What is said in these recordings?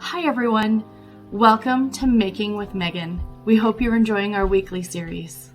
Hi everyone, welcome to Making with Meagan. We hope you're enjoying our weekly series.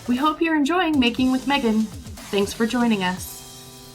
We hope you're enjoying Making with Meagan. Thanks for joining us.